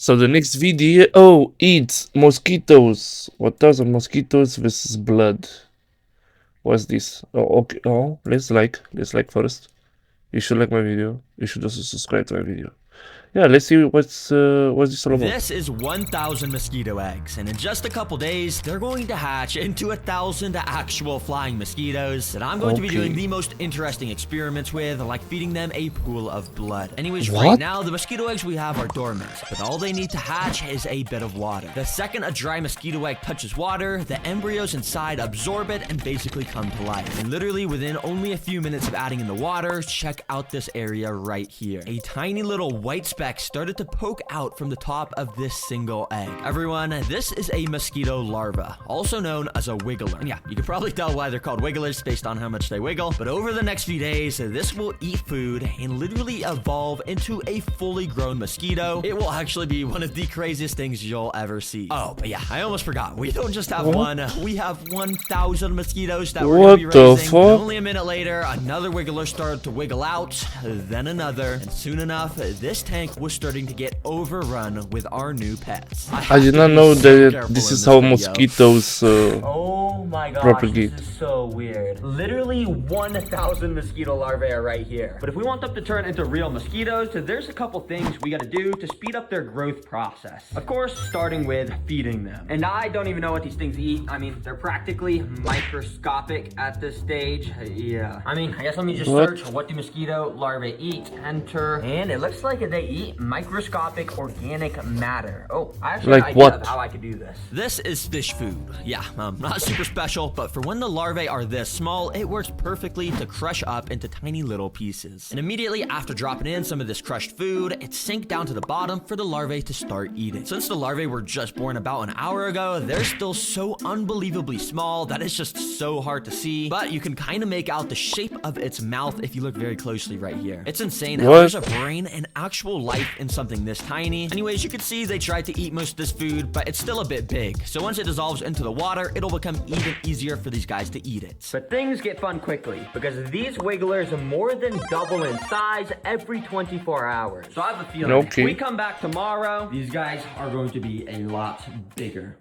So the next video, oh, eat mosquitoes. 1,000 mosquitoes versus blood. What's this? Oh, okay. Oh, let's like first. You should like my video. You should also subscribe to my video. Yeah, let's see what's this all about. This is 1,000 mosquito eggs, and in just a couple days, they're going to hatch into 1,000 actual flying mosquitoes that I'm going to be doing the most interesting experiments with, like feeding them a pool of blood. Anyways, right now, the mosquito eggs we have are dormant, but all they need to hatch is a bit of water. The second a dry mosquito egg touches water, the embryos inside absorb it and basically come to life. And literally within only a few minutes of adding in the water, check out this area right here. A tiny little white speck started to poke out from the top of this single egg. Everyone, this is a mosquito larva, also known as a wiggler. And yeah, you can probably tell why they're called wigglers based on how much they wiggle. But over the next few days, this will eat food and literally evolve into a fully grown mosquito. It will actually be one of the craziest things you'll ever see. Oh, but yeah, I almost forgot. We don't just have one. We have 1,000 mosquitoes that we're going to be raising. Only a minute later, another wiggler started to wiggle out, then another, and soon enough, this tank was starting to get overrun with our new pets. I did not know that this is how mosquitoes oh my god, propagate. This is so weird. Literally 1,000 mosquito larvae are right here. But if we want them to turn into real mosquitoes, there's a couple things we gotta do to speed up their growth process. Of course, starting with feeding them. And I don't even know what these things eat. I mean, they're practically microscopic at this stage. Yeah. I mean, I guess let me just search what do mosquito larvae eat. Enter. And it looks like they eat microscopic organic matter. Oh, I actually have an idea of how I could do this. This is fish food. Yeah, not super special, but for when the larvae are this small, it works perfectly to crush up into tiny little pieces. And immediately after dropping in some of this crushed food, it sank down to the bottom for the larvae to start eating. Since the larvae were just born about an hour ago, they're still so unbelievably small that it's just so hard to see, but you can kind of make out the shape of its mouth if you look very closely right here. It's insane how there's a brain and actual life in something this tiny. Anyways, you can see they tried to eat most of this food, but it's still a bit big. So once it dissolves into the water, it'll become even easier for these guys to eat it. But things get fun quickly because these wigglers more than double in size every 24 hours. So I have a feeling if we come back tomorrow, these guys are going to be a lot bigger.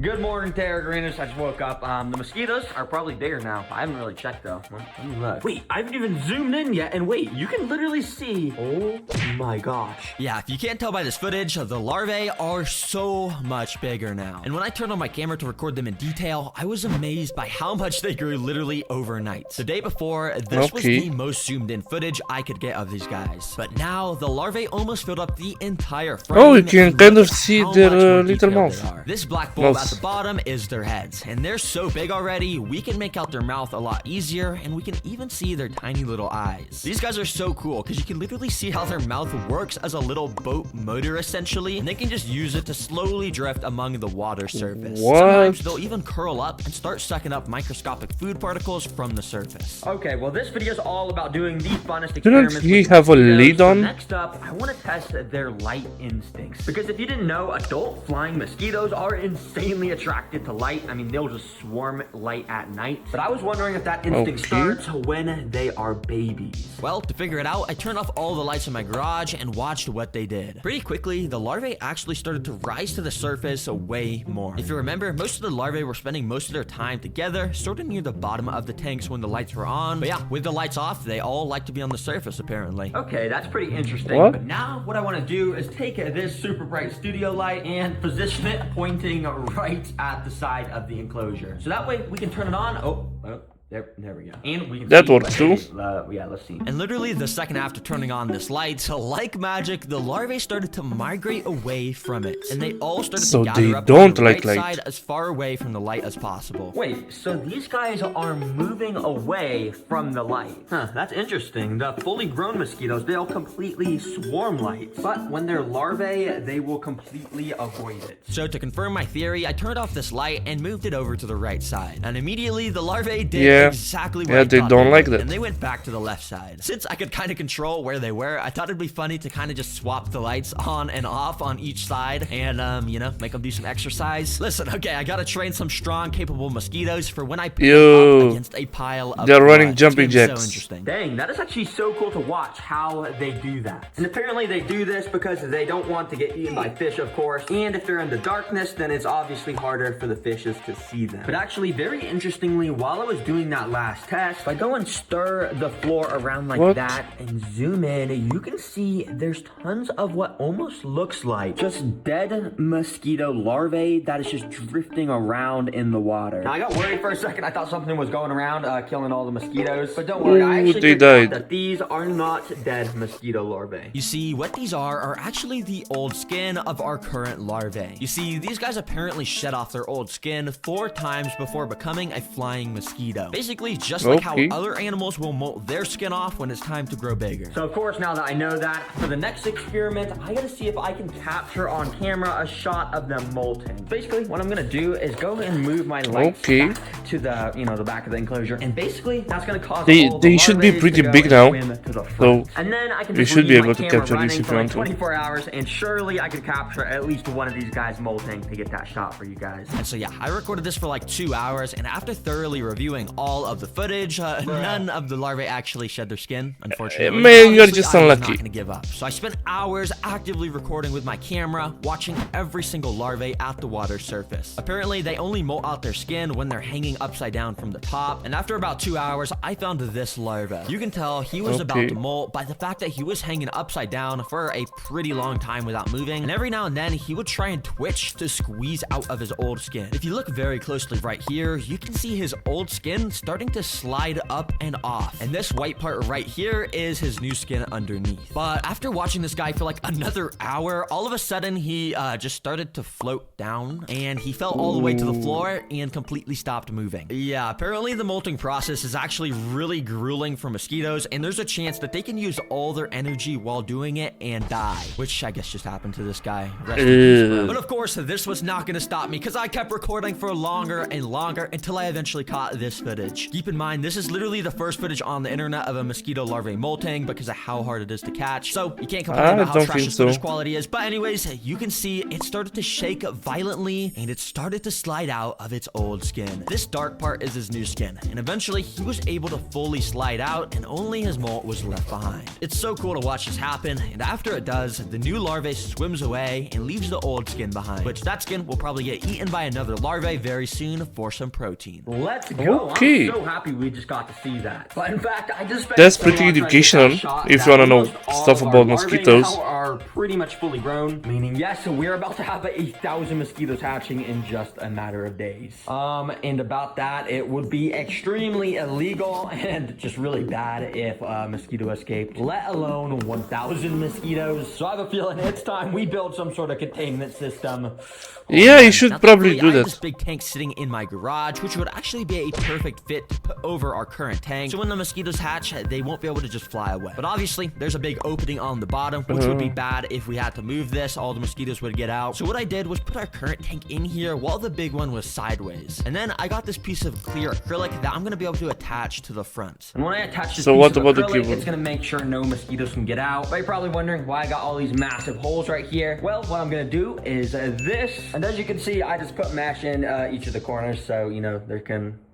Good morning, Terra Greeners. I just woke up. The mosquitoes are probably bigger now. I haven't really checked though. Let me look. Wait, I haven't even zoomed in yet. And wait, you can literally see. Oh my gosh. Yeah, if you can't tell by this footage, the larvae are so much bigger now. And when I turned on my camera to record them in detail, I was amazed by how much they grew literally overnight. The day before, this was the most zoomed in footage I could get of these guys. But now, the larvae almost filled up the entire frame. Oh, you can kind of see their little mouth. This black bulb at the bottom is their heads, and they're so big already, we can make out their mouth a lot easier, and we can even see their tiny little eyes. These guys are so cool, because you can literally see how their mouth works as a little boat motor, essentially, and they can just use it to slowly drift among the water surface. Sometimes they'll even curl up and start sucking up microscopic food particles from the surface. Okay, well this video is all about doing the funnest experiments. Didn't he have a lid on? Next up, I want to test their light instincts, because if you didn't know, adult flying mosquitoes are insanely attracted to light. I mean, they'll just swarm light at night. But I was wondering if that instinct starts when they are babies. Well, to figure it out, I turned off all the lights in my garage and watched what they did. Pretty quickly, the larvae actually started to rise to the surface way more. If you remember, most of the larvae were spending most of their time together, sort of near the bottom of the tanks when the lights were on. But yeah, with the lights off, they all like to be on the surface, apparently. Okay, that's pretty interesting. But now, what I want to do is take this super bright studio light and position it pointing right at the side of the enclosure. So that way we can turn it on. Oh, there we go. And we can that works too. Yeah, let's see. And literally the second after turning on this light, like magic, the larvae started to migrate away from it. And they all started to gather up on the right side as far away from the light as possible. Wait, so these guys are moving away from the light. Huh, that's interesting. The fully grown mosquitoes, they'll completely swarm light. But when they're larvae, they will completely avoid it. So to confirm my theory, I turned off this light and moved it over to the right side. And immediately the larvae did Yeah. exactly where Yeah, I they thought don't they like would, that. and they went back to the left side. Since I could kind of control where they were, I thought it'd be funny to kind of just swap the lights on and off on each side and, you know, make them do some exercise. Listen, okay, I gotta train some strong, capable mosquitoes for when I put them up Yo. against a pile of They're running blood. jumping It's gonna be jacks. So interesting. Dang, that is actually so cool to watch how they do that. And apparently they do this because they don't want to get eaten by fish, of course. And if they're in the darkness, then it's obviously harder for the fishes to see them. But actually, very interestingly, while I was doing that last test, if I go and stir the floor around like that and zoom in, you can see there's tons of what almost looks like just dead mosquito larvae that is just drifting around in the water. Now, I got worried for a second. I thought something was going around killing all the mosquitoes. But don't worry, I actually they figured out died. that these are not dead mosquito larvae. You see, what these are actually the old skin of our current larvae. You see, these guys apparently shed off their old skin 4 times before becoming a flying mosquito. Basically, just like how other animals will molt their skin off when it's time to grow bigger. So of course, now that I know that, for the next experiment, I gotta see if I can capture on camera a shot of them molting. Basically, what I'm gonna do is go and move my lights back to the, you know, the back of the enclosure, and basically that's gonna cause they should be pretty big now, so and then I can you just should be leave able my to camera capture running this if for you like want to. 24 hours, and surely I could capture at least one of these guys molting to get that shot for you guys. And so yeah, I recorded this for like 2 hours, and after thoroughly reviewing all of the footage, none of the larvae actually shed their skin, unfortunately. Man, you're Obviously, just I was unlucky. not gonna give up. So I spent hours actively recording with my camera, watching every single larvae at the water surface. Apparently, they only molt out their skin when they're hanging upside down from the top, and after about 2 hours, I found this larva. You can tell he was about to molt by the fact that he was hanging upside down for a pretty long time without moving, and every now and then he would try and twitch to squeeze out of his old skin. If you look very closely right here, you can see his old skin starting to slide up and off, and this white part right here is his new skin underneath. But after watching this guy for like another hour, all of a sudden he just started to float down, and he fell all the way to the floor and completely stopped moving. Yeah, apparently the molting process is actually really grueling for mosquitoes, and there's a chance that they can use all their energy while doing it and die, which I guess just happened to this guy. Rest in peace, bro. But of course, this was not going to stop me, because I kept recording for longer and longer until I eventually caught this footage. Keep in mind, this is literally the first footage on the internet of a mosquito larvae molting because of how hard it is to catch, so you can't complain about how trash this footage quality is. But anyways, you can see it started to shake violently, and it started to slide out of its old skin. This dark part is his new skin, and eventually he was able to fully slide out, and only his molt was left behind. It's so cool to watch this happen, and after it does, the new larvae swims away and leaves the old skin behind, which that skin will probably get eaten by another larvae very soon for some protein. Let's go. I'm so happy we just got to see that. But in fact, I just spent That's pretty educational if you wanna know stuff about mosquitoes. Are pretty much fully grown, meaning yes, we're about to have 1,000 mosquitoes hatching in just a matter of days. And about that, it would be extremely illegal and just really bad if a mosquito escaped, let alone 1,000 mosquitoes. So I have a feeling it's time we build some sort of containment system. Yeah, you should probably do I have that. this big tank sitting in my garage, which would actually be a perfect fit to put over our current tank, so when the mosquitoes hatch, they won't be able to just fly away. But obviously, there's a big opening on the bottom, which would be bad if we had to move this. All the mosquitoes would get out. So what I did was put our current tank in here while the big one was sideways. And then I got this piece of clear acrylic that I'm going to be able to attach to the front. And when I attach this So piece what of about the acrylic, cable? it's going to make sure no mosquitoes can get out. But you're probably wondering why I got all these massive holes right here. Well, what I'm going to do is this. And as you can see, I just put mesh in each of the corners so, you know,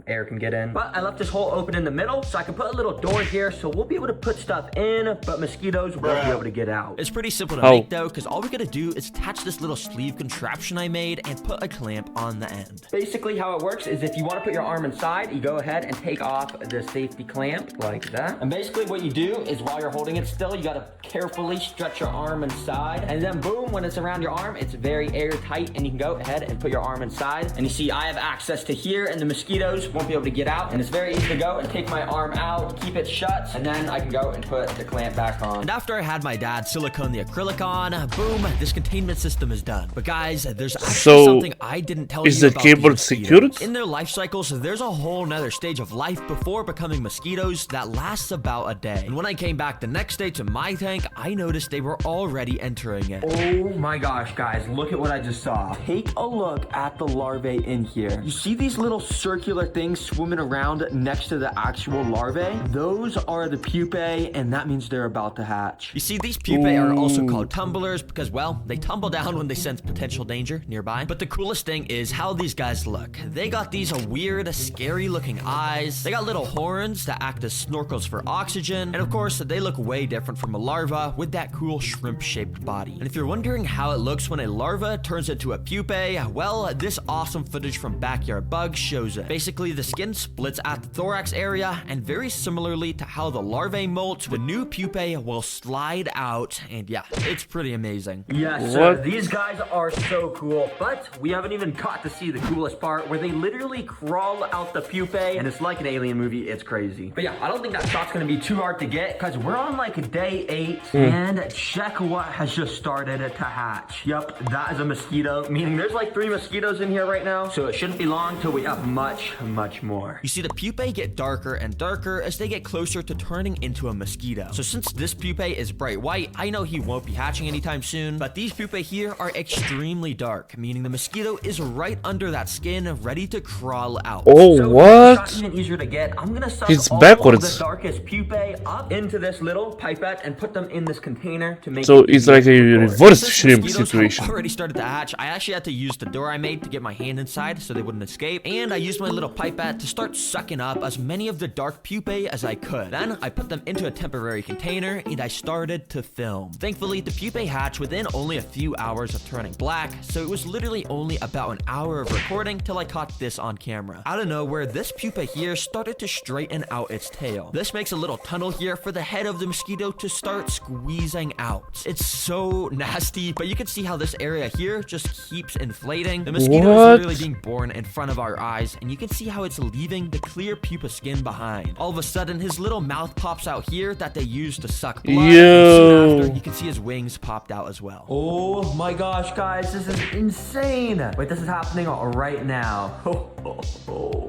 air can get in. But I left this hole open in the middle so I can put a little door here so we'll be able to put stuff in, but mosquitoes won't be able to get out. It's pretty simple to make though, because all we gotta do is attach this little sleeve contraption I made and put a clamp on the end. Basically how it works is if you want to put your arm inside, you go ahead and take off the safety clamp like that. And basically what you do is while you're holding it still, you gotta carefully stretch your arm inside, and then boom, when it's around your arm, it's very airtight and you can go ahead and put your arm inside. And you see I have access to here, and the mosquitoes won't be able to get out, and it's very easy to go and take my arm out, keep it shut, and then I can go and put the clamp back on. And after I had my dad silicone the acrylic on, boom, this containment system is done. But guys, there's actually something I didn't tell you about these cable mosquitoes. secured? In their life cycles, there's a whole nother stage of life before becoming mosquitoes that lasts about a day. And when I came back the next day to my tank, I noticed they were already entering it. Oh my gosh, guys, look at what I just saw. Take a look at the larvae in here. You see these little circular things things swimming around next to the actual larvae, those are the pupae, and that means they're about to hatch. You see, these pupae are also called tumblers because, well, they tumble down when they sense potential danger nearby. But the coolest thing is how these guys look. They got these weird, scary looking eyes. They got little horns that act as snorkels for oxygen. And of course, they look way different from a larva with that cool shrimp-shaped body. And if you're wondering how it looks when a larva turns into a pupae, well, this awesome footage from Backyard Bugs shows it. Basically, the skin splits at the thorax area, and very similarly to how the larvae molt, the new pupae will slide out, and yeah, it's pretty amazing. Yes, sir. These guys are so cool, but we haven't even got to see the coolest part where they literally crawl out the pupae, and it's like an alien movie. It's crazy. But yeah, I don't think that shot's gonna be too hard to get because we're on like day 8, and check what has just started to hatch. Yep, that is a mosquito, meaning there's like 3 mosquitoes in here right now, so it shouldn't be long till we have much more. You see, the pupae get darker and darker as they get closer to turning into a mosquito. So since this pupae is bright white, I know he won't be hatching anytime soon, but these pupae here are extremely dark, meaning the mosquito is right under that skin, ready to crawl out. Oh, so what? It's even easier to get. I'm gonna suck It's all backwards. of the darkest pupae up into this little pipette and put them in this container to make So it it's easier like a to record. reverse Since shrimp mosquitoes situation. have already started to hatch, I actually had to use the door I made to get my hand inside so they wouldn't escape, and I used my little pipette to start sucking up as many of the dark pupae as I could. Then I put them into a temporary container and I started to film. Thankfully, the pupae hatched within only a few hours of turning black, so it was literally only about an hour of recording till I caught this on camera. Out of nowhere, this pupa here started to straighten out its tail. This makes a little tunnel here for the head of the mosquito to start squeezing out. It's so nasty, but you can see how this area here just keeps inflating. The mosquito is literally being born in front of our eyes, and you can see how it's leaving the clear pupa skin behind. All of a sudden, his little mouth pops out here that they use to suck blood. And soon after, you can see his wings popped out as well. Oh my gosh, guys, this is insane. Wait, this is happening right now.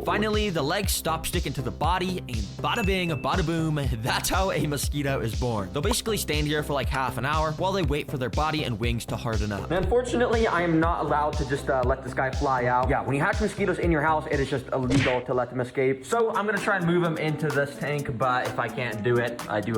Finally, the legs stop sticking to the body, and bada bing, bada boom, that's how a mosquito is born. They'll basically stand here for like half an hour while they wait for their body and wings to harden up. Unfortunately, I am not allowed to just let this guy fly out. Yeah, when you hatch mosquitoes in your house, it is just illegal to let them escape. So I'm gonna try and move them into this tank, but if I can't do it, I do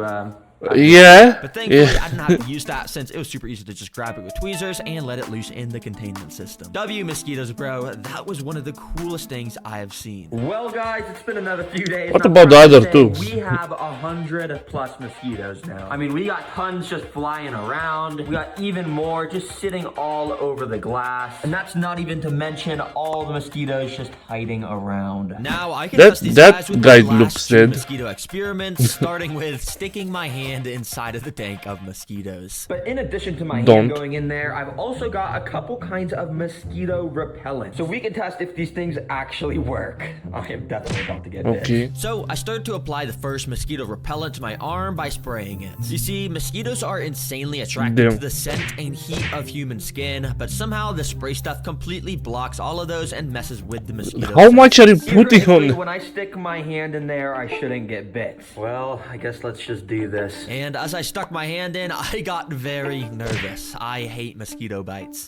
Yeah. But thankfully, I didn't have to use that since it was super easy to just grab it with tweezers and let it loose in the containment system. W mosquitoes, bro. That was one of the coolest things I have seen. Well, guys, it's been another few days. What about the other two? We have 100+ mosquitoes now. I mean, we got tons just flying around. We got even more just sitting all over the glass. And that's not even to mention all the mosquitoes just hiding around. Now, I can test these guys with guy the last looks two dead. mosquito experiments, starting with sticking my hand inside of the tank of mosquitoes. But in addition to my hand going in there, I've also got a couple kinds of mosquito repellent. So we can test if these things actually work. I am definitely about to get bit. So I started to apply the first mosquito repellent to my arm by spraying it. You see, mosquitoes are insanely attracted to the scent and heat of human skin, but somehow the spray stuff completely blocks all of those and messes with the mosquitoes. How much are you putting on? When I stick my hand in there, I shouldn't get bit. Well, I guess let's just do this. And as I stuck my hand in, I got very nervous. I hate mosquito bites.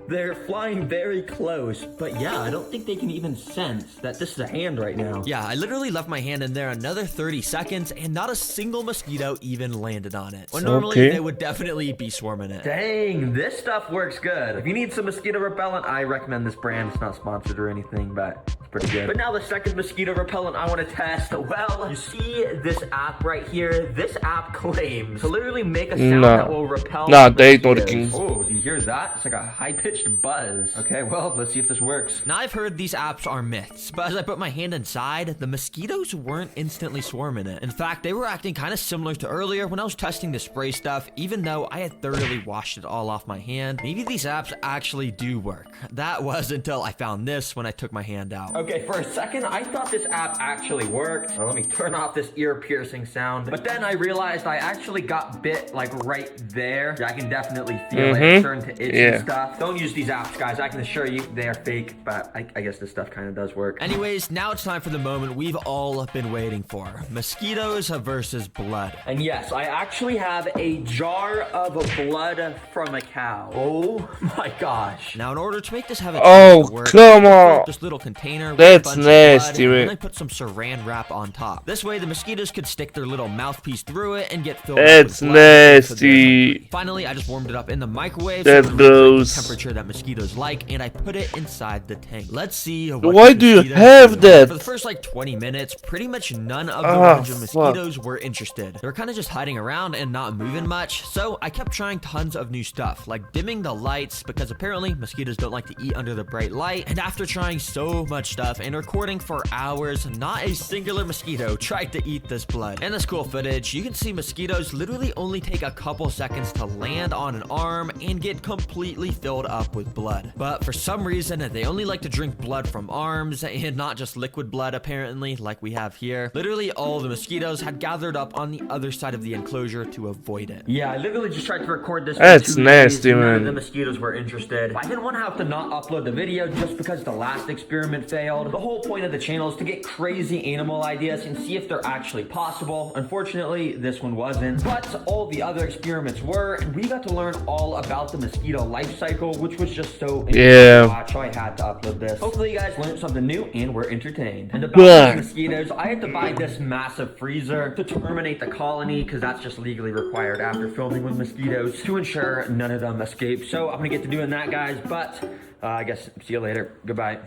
They're flying very close, but yeah, I don't think they can even sense that this is a hand right now. Yeah, I literally left my hand in there another 30 seconds, and not a single mosquito even landed on it. When normally they would definitely be swarming it. Dang, this stuff works good. If you need some mosquito repellent, I recommend this brand. It's not sponsored or anything, but it's pretty good. But now the second mosquito repellent I want to test. Well, you see this app right here? This app claims to literally make a sound that will repel they ain't working. Oh, do you hear that? It's like a high-pitched buzz. Okay, well, let's see if this works. Now, I've heard these apps are myths, but as I put my hand inside, the mosquitoes weren't instantly swarming it. In fact, they were acting kind of similar to earlier when I was testing the spray stuff, even though I had thoroughly washed it all off my hand. Maybe these apps actually do work. That was until I found this when I took my hand out. Okay, for a second, I thought this app actually worked. Well, let me turn off this ear-piercing sound. But then I realized I actually got bit like right there. Yeah, I can definitely feel it. It's starting to itch Yeah. and stuff. Don't use these apps, guys. I can assure you they are fake, but I guess this stuff kind of does work. Anyways, now it's time for the moment we've all been waiting for. Mosquitoes versus blood. And yes, I actually have a jar of blood from a cow. Oh my gosh. Now, in order to make this have a Oh, chance to work, come I fill on. up this little container with That's a bunch nasty, of blood, man. and then I put some saran wrap on top. This way, the mosquitoes could stick their little mouthpiece through it and get filled up That's with blood until they're nasty. hungry. Finally, I just warmed it up in the microwave That's so it would reach gross. the temperature that mosquitoes like, and I put it inside the tank. Let's see what Why the do you mosquitoes have do. that? For the first like 20 minutes, pretty much none of the Ah, larger fuck. mosquitoes were interested. They were kind of just hiding around and not moving much, so I kept trying tons of new stuff, like dimming the lights, because apparently mosquitoes don't like to eat under the bright light, and after trying so much stuff and recording for hours, not a singular mosquito tried to eat this blood. In this cool footage, you can see mosquitoes literally only take a couple seconds to land on an arm and get completely filled up with blood. But for some reason, they only like to drink blood from arms, and not just liquid blood apparently, like we have here. Literally all the mosquitoes had gathered up on the other side of the enclosure to avoid it. Yeah, I literally just tried to record this. That's for 2 nasty, days. None of man. the mosquitoes were interested. I didn't want to have to not upload the video just because the last experiment failed. The whole point of the channel is to get crazy animal ideas and see if they're actually possible. Unfortunately, this one wasn't, but all the other experiments were, and we got to learn all about the mosquito life cycle, which was just so interesting to watch, so I had to upload this. Hopefully you guys learned something new and were entertained. And about the mosquitoes, I had to buy this massive freezer to terminate the colony, because that's just legally required after filming with mosquitoes, to ensure none of them escape. So I'm gonna get to doing that, guys, but I guess see you later. Goodbye.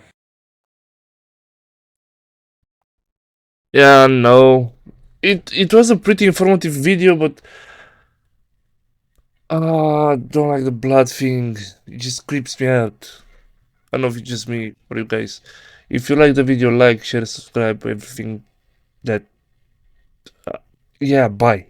Yeah, no. It was a pretty informative video, but I don't like the blood thing. It just creeps me out. I don't know if it's just me or you guys. If you like the video, like, share, subscribe, everything that. Yeah, bye.